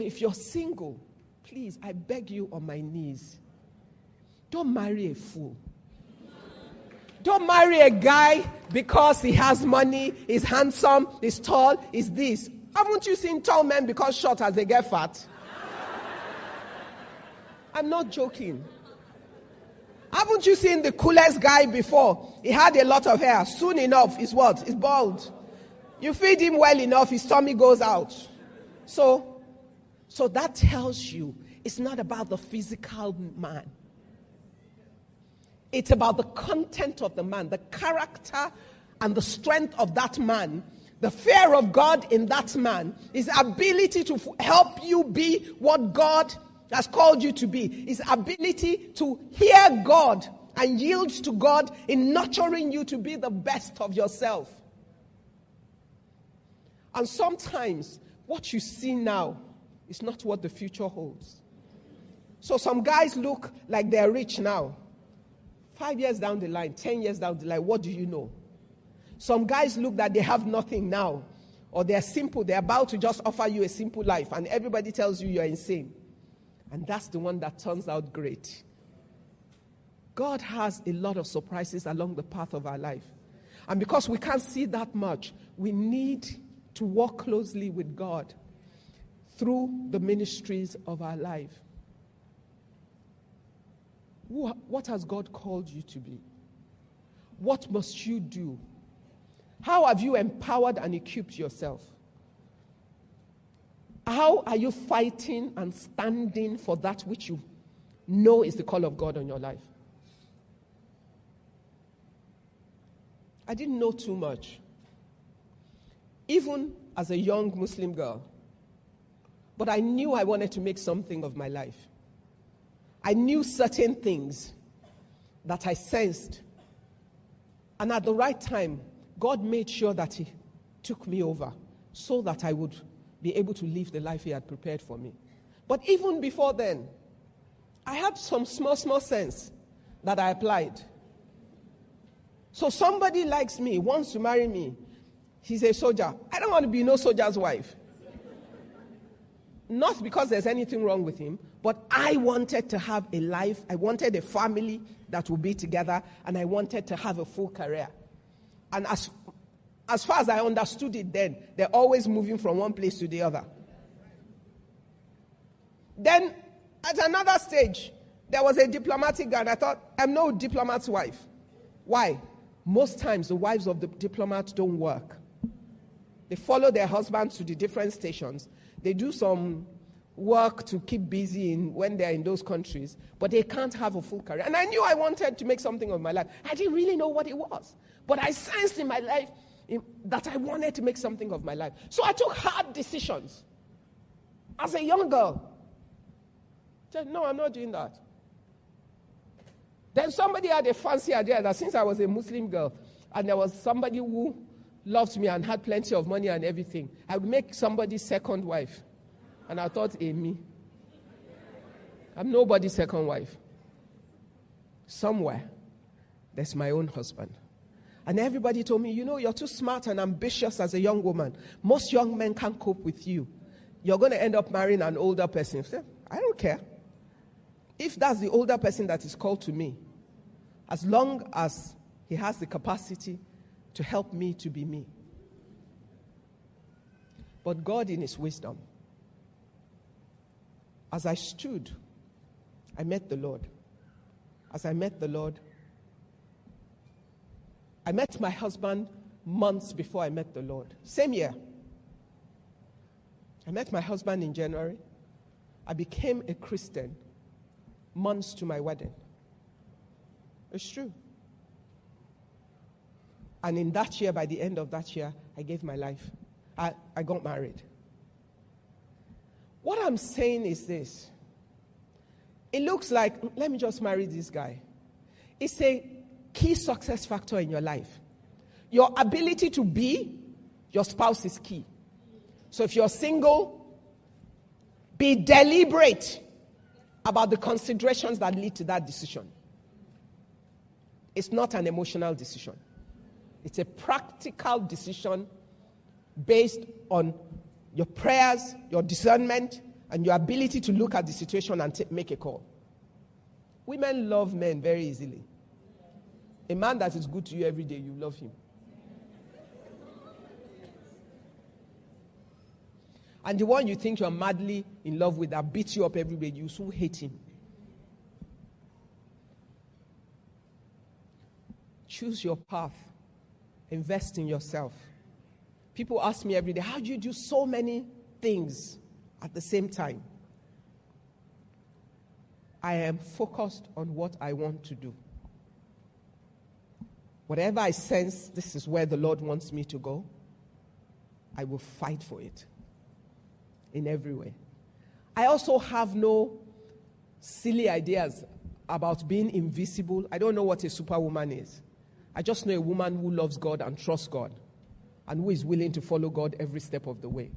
if you're single, please, I beg you on my knees, don't marry a fool. Don't marry a guy because he has money, he's handsome, he's tall, he's this. Haven't you seen tall men become short as they get fat? I'm not joking. Haven't you seen the coolest guy before? He had a lot of hair. Soon enough, he's what? He's bald. You feed him well enough, his tummy goes out. So that tells you it's not about the physical man. It's about the content of the man, the character and the strength of that man, the fear of God in that man, his ability to help you be what God has called you to be, his ability to hear God and yield to God in nurturing you to be the best of yourself. And sometimes what you see now is not what the future holds. So some guys look like they're rich now. 5 years down the line, 10 years down the line, what do you know? Some guys look that they have nothing now, or they're simple, they're about to just offer you a simple life, and everybody tells you you're insane. And that's the one that turns out great. God has a lot of surprises along the path of our life. And because we can't see that much, we need to walk closely with God through the ministries of our life. What has God called you to be? What must you do? How have you empowered and equipped yourself? How are you fighting and standing for that which you know is the call of God on your life? I didn't know too much, even as a young Muslim girl. But I knew I wanted to make something of my life. I knew certain things that I sensed. And at the right time, God made sure that He took me over so that I would be able to live the life He had prepared for me. But even before then, I had some small sense that I applied. So somebody likes me, wants to marry me. He's a soldier. I don't want to be no soldier's wife. Not because there's anything wrong with him, but I wanted to have a life. I wanted a family that would be together, and I wanted to have a full career. And as far as I understood it then, they're always moving from one place to the other. Then, at another stage, there was a diplomatic guy, and I thought, I'm no diplomat's wife. Why? Most times, the wives of the diplomats don't work. They follow their husbands to the different stations. They do some work to keep busy when they're in those countries, but they can't have a full career. And I knew I wanted to make something of my life. I didn't really know what it was, but I sensed in my life that I wanted to make something of my life. So I took hard decisions as a young girl. I said, no, I'm not doing that. Then somebody had a fancy idea that since I was a Muslim girl and there was somebody who loved me and had plenty of money and everything, I would make somebody's second wife. And I thought, me. I'm nobody's second wife. Somewhere, there's my own husband. And everybody told me, you're too smart and ambitious as a young woman. Most young men can't cope with you. You're going to end up marrying an older person. I said, I don't care. If that's the older person that is called to me, as long as he has the capacity to help me to be me. But God in His wisdom, as I stood, I met the Lord. As I met the Lord, I met my husband months before I met the Lord. Same year. I met my husband in January. I became a Christian months to my wedding. It's true. And in that year, by the end of that year, I gave my life. I got married. What I'm saying is this. It looks like, let me just marry this guy. It's a key success factor in your life. Your ability to be your spouse is key. So if you're single, be deliberate about the considerations that lead to that decision. It's not an emotional decision. It's a practical decision based on your prayers, your discernment, and your ability to look at the situation and make a call. Women love men very easily. A man that is good to you every day, you love him. And the one you think you're madly in love with that beats you up every day, you so hate him. Choose your path. Invest in yourself. People ask me every day, how do you do so many things at the same time? I am focused on what I want to do. Whatever I sense, this is where the Lord wants me to go, I will fight for it in every way. I also have no silly ideas about being invisible. I don't know what a superwoman is. I just know a woman who loves God and trusts God and who is willing to follow God every step of the way.